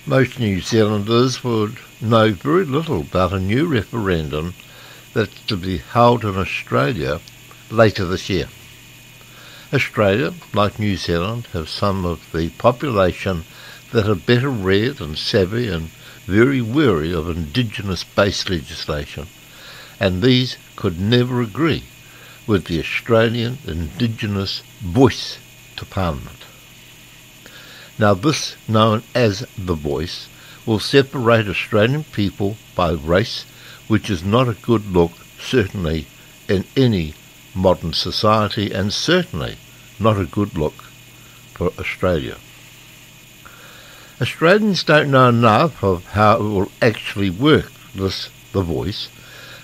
Most New Zealanders would know very little about a new referendum that's to be held in Australia later this year. Australia, like New Zealand, have some of the population that are better read and savvy and very wary of Indigenous-based legislation, and these could never agree with the Australian Indigenous voice to Parliament. Now this, known as the voice, will separate Australian people by race, which is not a good look, certainly in any modern society, and certainly not a good look for Australia. Australians don't know enough of how it will actually work, the voice.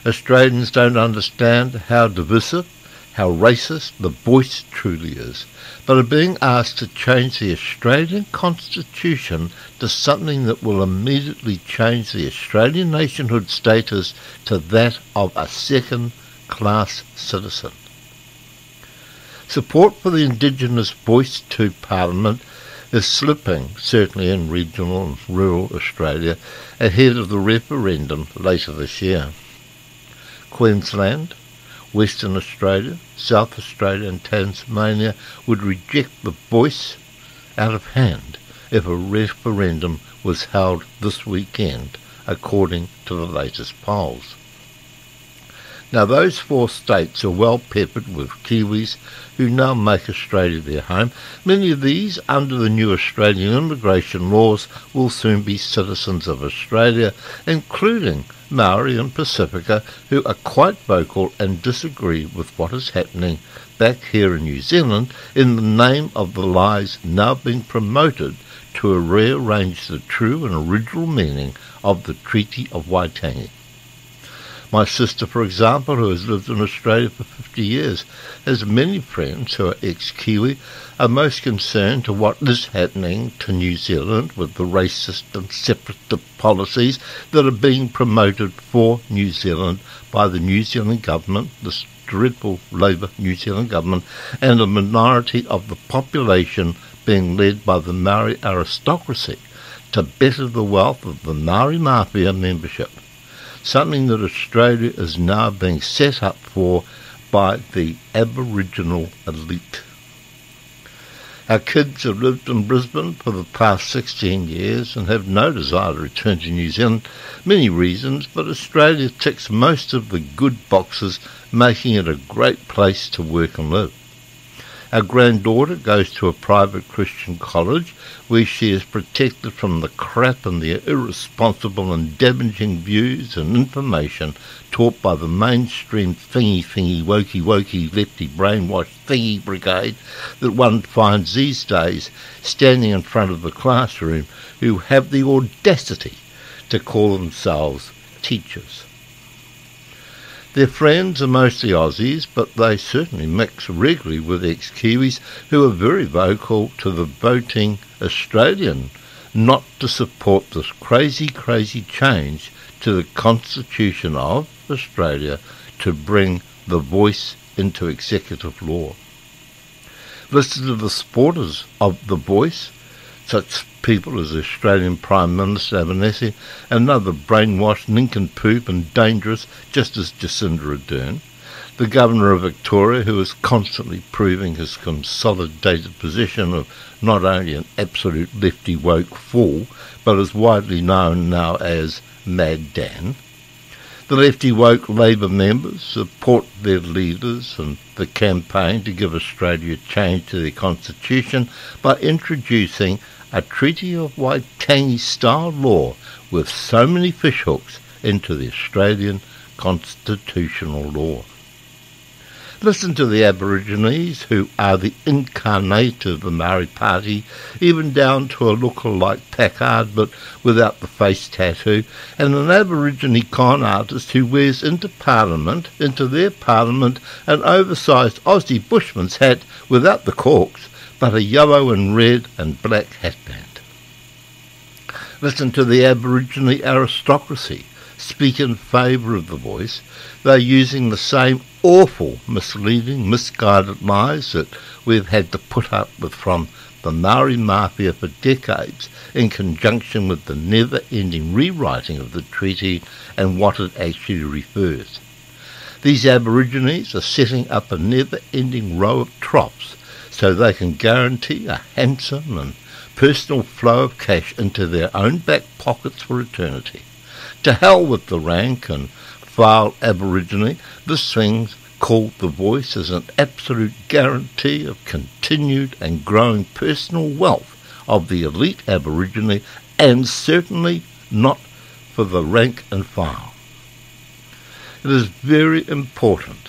Australians don't understand how divisive, how racist the voice truly is, but are being asked to change the Australian Constitution to something that will immediately change the Australian nationhood status to that of a second-class citizen. Support for the Indigenous voice to Parliament is slipping, certainly in regional and rural Australia, ahead of the referendum later this year. Queensland, Western Australia, South Australia and Tasmania would reject the voice out of hand if a referendum was held this weekend, according to the latest polls. Now those 4 states are well peppered with Kiwis who now make Australia their home. Many of these, under the new Australian immigration laws, will soon be citizens of Australia, including Maori and Pacifica, who are quite vocal and disagree with what is happening back here in New Zealand in the name of the lies now being promoted to rearrange the true and original meaning of the Treaty of Waitangi. My sister, for example, who has lived in Australia for 50 years, has many friends who are ex-Kiwi, are most concerned to what is happening to New Zealand with the racist and separatist policies that are being promoted for New Zealand by the New Zealand government, this dreadful Labour New Zealand government, and a minority of the population being led by the Maori aristocracy to better the wealth of the Maori Mafia membership. Something that Australia is now being set up for by the Aboriginal elite. Our kids have lived in Brisbane for the past 16 years and have no desire to return to New Zealand. Many reasons, but Australia ticks most of the good boxes, making it a great place to work and live. Our granddaughter goes to a private Christian college where she is protected from the crap and the irresponsible and damaging views and information taught by the mainstream thingy, wokey, lefty brainwashed thingy brigade that one finds these days standing in front of the classroom, who have the audacity to call themselves teachers. Their friends are mostly Aussies, but they certainly mix regularly with ex-Kiwis who are very vocal to the voting Australian not to support this crazy change to the Constitution of Australia to bring the voice into executive law. Listen to the supporters of the voice, such people as the Australian Prime Minister Albanese, another brainwashed nincompoop and dangerous, just as Jacinda Ardern, the Governor of Victoria, who is constantly proving his consolidated position of not only an absolute lefty woke fool, but is widely known now as Mad Dan. The lefty woke Labour members support their leaders and the campaign to give Australia a change to their constitution by introducing a Treaty of Waitangi-style law with so many fishhooks into the Australian constitutional law. Listen to the Aborigines, who are the incarnate of the Maori Party, even down to a lookalike Packard but without the face tattoo, and an Aborigine con artist who wears into their parliament, an oversized Aussie bushman's hat without the corks, but a yellow and red and black hatband. Listen to the Aborigine aristocracy, speak in favour of the voice, they're using the same awful, misleading, misguided lies that we've had to put up with from the Maori Mafia for decades, in conjunction with the never-ending rewriting of the treaty and what it actually refers. These Aborigines are setting up a never-ending row of troughs so they can guarantee a handsome and personal flow of cash into their own back pockets for eternity. To hell with the rank and file Aborigine. This thing called the voice is an absolute guarantee of continued and growing personal wealth of the elite Aborigine, and certainly not for the rank and file. It is very important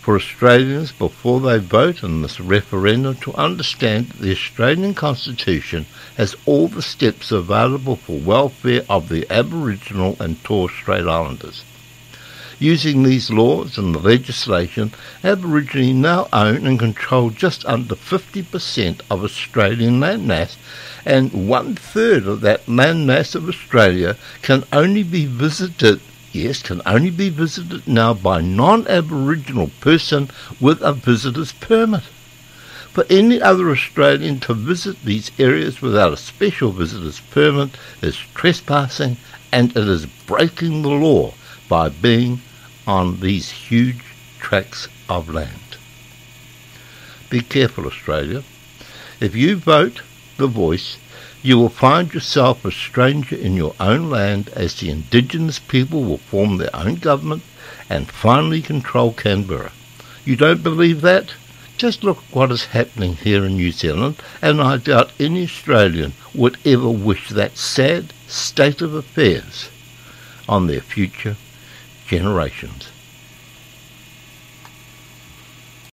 for Australians, before they vote in this referendum, to understand that the Australian Constitution has all the steps available for welfare of the Aboriginal and Torres Strait Islanders. Using these laws and the legislation, Aborigine now own and control just under 50% of Australian landmass, and 1/3 of that landmass of Australia can only be visited now by non-Aboriginal person with a visitor's permit. For any other Australian to visit these areas without a special visitor's permit is trespassing, and it is breaking the law by being on these huge tracts of land. Be careful, Australia. If you vote the voice, you will find yourself a stranger in your own land, as the Indigenous people will form their own government and finally control Canberra. You don't believe that? Just look what is happening here in New Zealand, and I doubt any Australian would ever wish that sad state of affairs on their future generations.